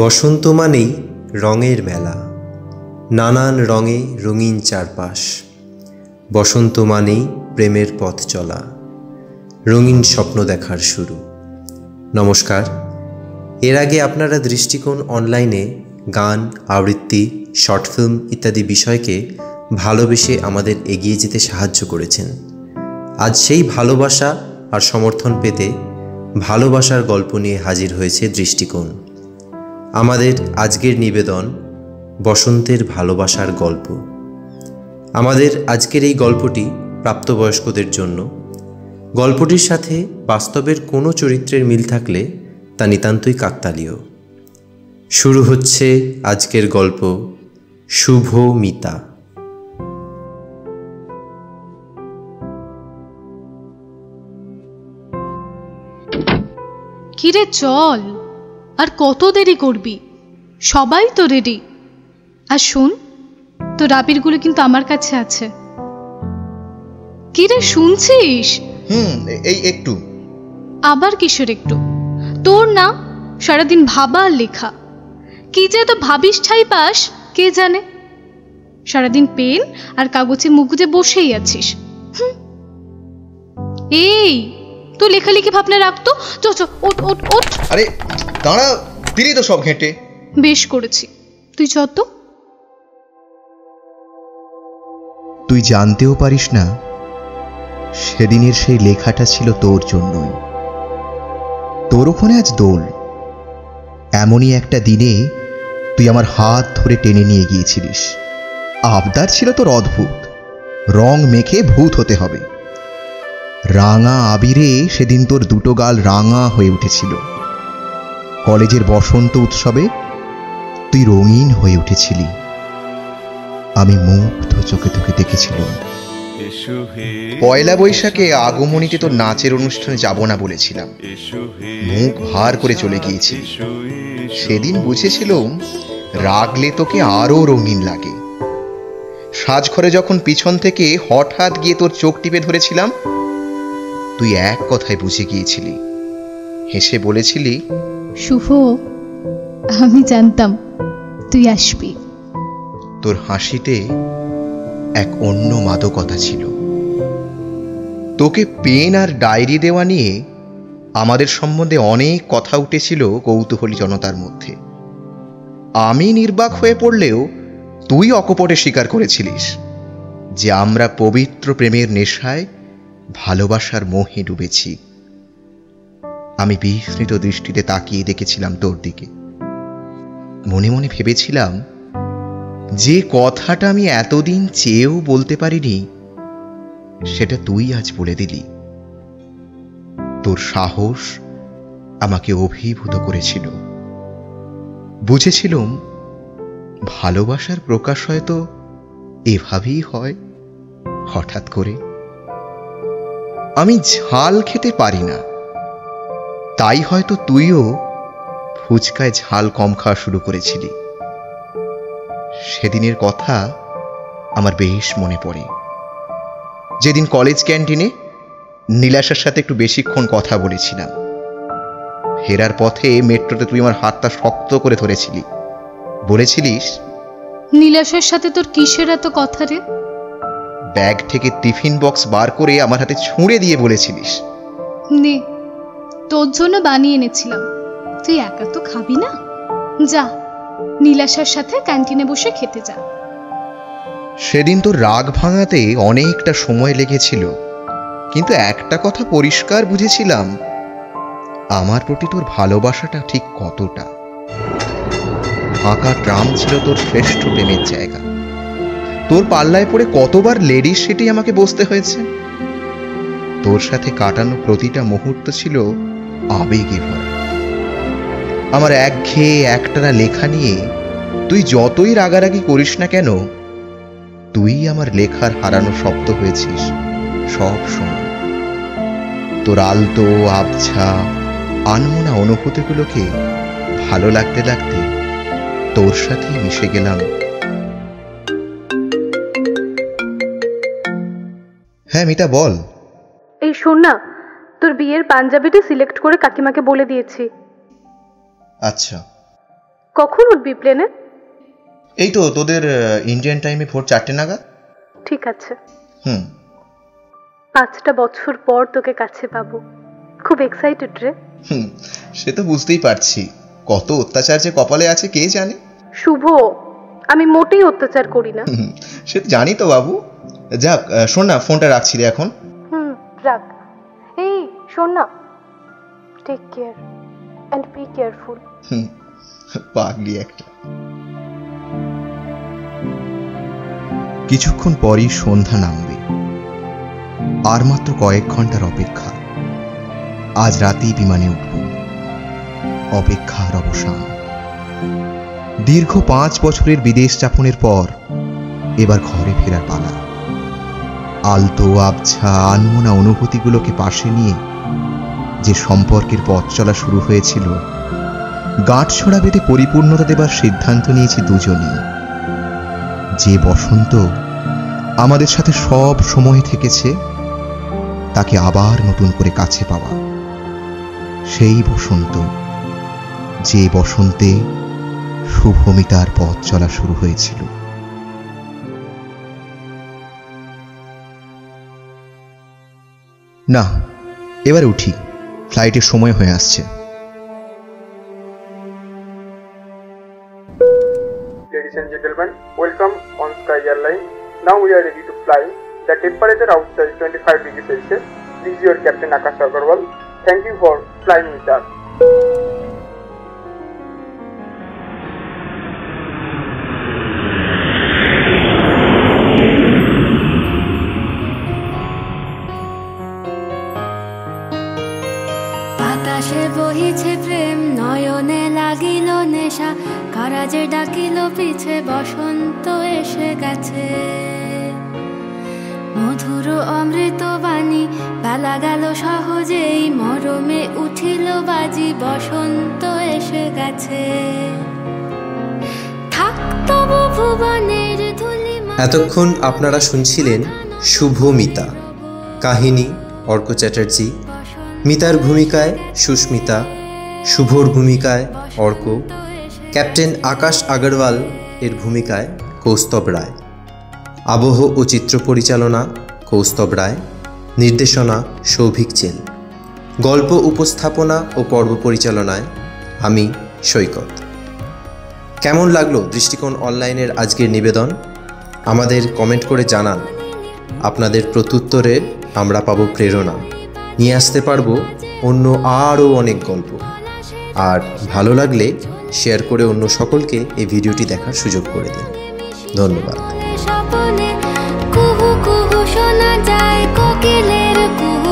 বসন্ত মানেই রঙের মেলা, নানান রঙে রঙিন চারপাশ। বসন্ত মানেই প্রেমের পথ চলা, রঙিন স্বপ্ন দেখার শুরু। নমস্কার। এর আগে আপনারা দৃষ্টিকোণ অনলাইনে গান, আবৃত্তি, শর্ট ফিল্ম ইত্যাদি বিষয়কে ভালোবেসে আমাদের এগিয়ে যেতে সাহায্য করেছেন। আজ সেই ভালোবাসা আর সমর্থন পেতে ভালোবাসার গল্প নিয়ে হাজির হয়েছে দৃষ্টিকোণ। আমাদের আজকের নিবেদন বসন্তের ভালোবাসার গল্প। আমাদের আজকের এই গল্পটি প্রাপ্তবয়স্কদের জন্য। গল্পটির সাথে বাস্তবের কোনো চরিত্রের মিল থাকলে তা নিতান্তই কাকতালীয়। শুরু হচ্ছে আজকের গল্প শুভ মিতা। কিরে চল, আর কত দেরি করবি? সবাই তো রেডি। আর শুন, তোর আবিরগুলো কিন্তু আমার কাছে আছে। কিরে শুনছিস? এই একটু। আবার কিসের একটু? তোর না সারাদিন ভাবা আর লেখা। কি যে তো ভাবিস ঠাই পাস কে জানে। সারাদিন পেন আর কাগজে মুখ গুজে বসেই আছিস। এই তুই লেখালেখি ভাবনা রাখতো। ওঠ ওঠ ওঠ। আরে দাঁড়া, দিলি তো সব ঘেঁটে। বেশ করেছি, তুই যত। তুই জানতেও পারিস না সেদিনের সেই লেখাটা ছিল তোর জন্যই। তোর ওখানে আজ দোল। এমনই একটা দিনে তুই আমার হাত ধরে টেনে নিয়ে গিয়েছিলিস। আবদার ছিল তোর অদ্ভুত, রং মেখে ভূত হতে হবে। রাঙা আবিরে সেদিন তোর দুটো গাল রাঙা হয়ে উঠেছিল। কলেজের বসন্ত উৎসবে তুই রঙিন হয়ে উঠেছিলি। আমি মুগ্ধ চোখে তোকে দেখেছিলাম। পয়লা বৈশাখে আগমনীতে তোর নাচের অনুষ্ঠানে যাব না বলেছিলাম, মুখ ভার করে চলে গিয়েছি। সেদিন বুঝেছিলাম রাগলে তোকে আরো রঙিন লাগে। সাজঘরে যখন পিছন থেকে হঠাৎ গিয়ে তোর চোখ টিপে ধরেছিলাম, তুই এক কথায় বুঝে গিয়েছিলি। হেসে বলেছিলি, শুভ, আমি জানতাম তুই আসবি। তোর হাসিতে এক অন্য মাদকতা ছিল। তোকে পেন আর ডায়েরি দেওয়া নিয়ে আমাদের সম্বন্ধে অনেক কথা উঠেছিল কৌতূহলী জনতার মধ্যে। আমি নির্বাক হয়ে পড়লেও তুই অকপটে স্বীকার করেছিলিস যে আমরা পবিত্র প্রেমের নেশায় ভালোবাসার মোহে ডুবেছি। আমি বিস্মৃত দৃষ্টিতে তাকিয়ে দেখেছিলাম তোর দিকে। মনে মনে ভেবেছিলাম, যে কথাটা আমি এতদিন চেয়েও বলতে পারিনি সেটা তুই আজ বলে দিলি। তোর সাহস আমাকে অভিভূত করেছিল। বুঝেছিলাম ভালোবাসার প্রকাশ হয়তো এভাবেই হয়, হঠাৎ করে। আমি ঝাল খেতে পারি না, তাই হয়তো তুইও ফুচকায় ঝাল কম খাওয়া শুরু করেছিলি। সেদিনের কথা আমার বেশ মনে পড়ে। যেদিন কলেজ ক্যান্টিনে নীলাশার সাথে একটু বেশিক্ষণ কথা বলেছিলাম। ফেরার পথে মেট্রোতে তুই আমার হাতটা শক্ত করে ধরেছিলি। বলেছিলিস, নীলাশার সাথে তোর কিসের এত কথা রে? ব্যাগ থেকে টিফিন বক্স বার করে আমার হাতে ছুঁড়ে দিয়ে বলেছিলিস, নে, তোর জন্য বানিয়ে এনেছিলাম, তুই একা তো খাবি না, যা নীলাশার সাথে ক্যান্টিনে বসে খেতে যা। সেদিন তোর রাগ ভাঙাতে অনেকটা সময় লেগেছিল, কিন্তু একটা কথা পরিষ্কার বুঝেছিলাম, আমার প্রতি তোর ভালোবাসাটা ঠিক কতটা। ফাঁকা ট্রাম ছিল তোর শ্রেষ্ঠ প্রেমের জায়গা। তোর পাল্লায় পড়ে কতবার লেডিস সিটে আমাকে বসতে হয়েছে। তোর সাথে কাটানো প্রতিটা মুহূর্ত ছিল আবেগে ভরা। আমার একঘেয়ে একটানা লেখা নিয়ে তুই যতই রাগারাগি করিস না কেন, তুই আমার লেখার হারানো শব্দ হয়েছিস সব সময়। তোর আলতো, আবছা, আনমনা অনুভূতিগুলোকে ভালো লাগতে লাগতে তোর সাথেই মিশে গেলাম। হ্যাঁ মিতা, বল। এই শোন না, তোর বিয়ের পাঞ্জাবিটি সিলেক্ট করে কাকিমাকে বলে দিয়েছি। আচ্ছা। কখন উঠবি প্লেনে? এই তো তোদের ইন্ডিয়ান টাইমে ভোর 4টে নাগাদ। ঠিক আছে। 5টা বছর পর তোকে কাছে পাবো, খুব এক্সাইটেড রে। সে তো বুঝতেই পারছি, কত অত্যাচার যে কপালে আছে কে জানে। শুভ, আমি মোটেই অত্যাচার করি না। সে তো জানি তো বাবু। যাক শোন না, ফোনটা রাখছি রে এখন। রাখ। এই শোন না, take care and be careful. পাগলি একটা। কিছুক্ষণ পরই সন্ধ্যা নামবে। আর মাত্র কয়েক ঘন্টার অপেক্ষা। আজ রাতেই বিমানে উঠব। অপেক্ষার অবসান। দীর্ঘ 5 বছরের বিদেশ যাপনের পর এবার ঘরে ফেরার পালা। আলতো আবছা আনমনা অনুভূতিগুলোকে পাশে নিয়ে যে সম্পর্কের পথ চলা শুরু হয়েছিল, গাঁটছড়া বেঁধে পরিপূর্ণতা দেবার সিদ্ধান্ত নিয়েছি দুজনেই। যে বসন্ত আমাদের সাথে সব সময় থেকেছে, তাকে আবার নতুন করে কাছে পাওয়া। সেই বসন্ত, যে বসন্তে শুভমিতার পথ চলা শুরু হয়েছিল। না, এবার উঠি, ফ্লাইটের সময় হয়ে আসছে। Ladies and gentlemen, welcome on Sky Airline. Now we are ready to fly. The temperature outside is 25 degrees Celsius. This is your Captain Akash Agarwal. Thank you for flying with us. বাতাসে বহিছে প্রেম, নয়নে লাগিল নেশা, কারাজে ডাকিল পিছে, বসন্ত এসে গেছে। মধুর অমৃত বাণী, বেলা গেল সহজেই, মরমে উঠিল বাজি, বসন্ত এসে গেছে। থাকতো ভুবনের ধুলি। এতক্ষণ আপনারা শুনছিলেন শুভমিতা। কাহিনী অর্ক চ্যাটার্জি, মিতার ভূমিকায় সুস্মিতা, শুভর ভূমিকায় অর্ক, ক্যাপ্টেন আকাশ আগরওয়াল এর ভূমিকায় কৌস্তব রায়। আবহ ও চিত্র পরিচালনা কৌস্তব রায়, নির্দেশনা সৌভিক চেল, গল্প উপস্থাপনা ও পর্ব পরিচালনায় আমি সৈকত। কেমন লাগলো দৃষ্টিকোণ অনলাইনের আজকের নিবেদন? আমাদের কমেন্ট করে জানান। আপনাদের প্রত্যুত্তরে আমরা পাবো প্রেরণা, নিয়ে আসতে পারবো অন্য আরও অনেক গল্প। আর ভালো লাগলে শেয়ার করে অন্য সকলকে এই ভিডিওটি দেখার সুযোগ করে দিন। ধন্যবাদ। স্বপনে কুহু কুহু শোনা যায় কোকিলের কুহু।